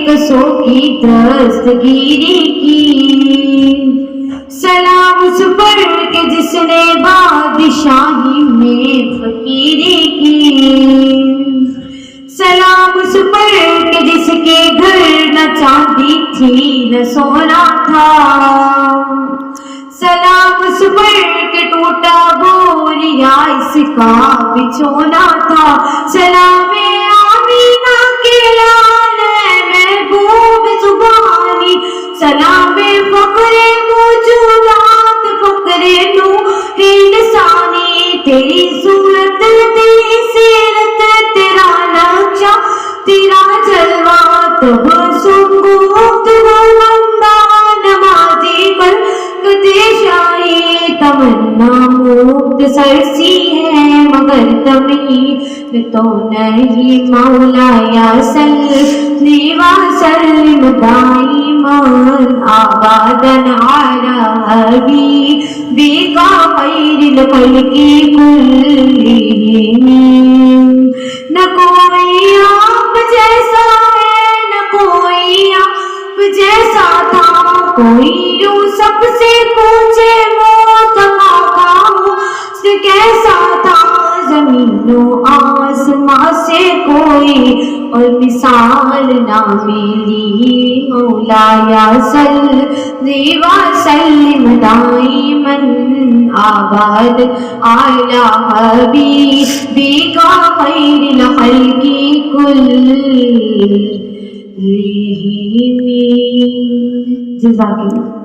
کسوں کی دستگیری کی، سلام اس پر کہ جس نے بادشاہی میں فقیری کی، سلام اس پر کہ جس کے گھر نہ چاندی تھی نہ سونا تھا، سلام اس پر کہ ٹوٹا بوریا اس کا بچھونا تھا، سلام آمینہ کے لال محبوب زبانی، سلام فخر موجودات فخر نوح انسانی، تیری صورت تیری سیرت تیرا نقشہ تیرا جلوہ، تب سکوت بلندہ نمازی پر شاہی تمنا مختصر سی ہے مگر تمہیں تو نہیں، مولا یا صلی وسلم دائما ابدا علی حبیبک خیر الخلق کلہم، نہ کوئی آپ جیسا ہے نہ کوئی آپ جیسا تھا، کوئی یوں سب سے پوچھے مصطفیٰ کا حسن کیسا تھا، زمین و آسماں سے کوئی اور مثال نہ ملی، مولا یا صلی وسلم دائما ابد علی حبیبک خیر الخلق کلہم۔ جزاک اللہ۔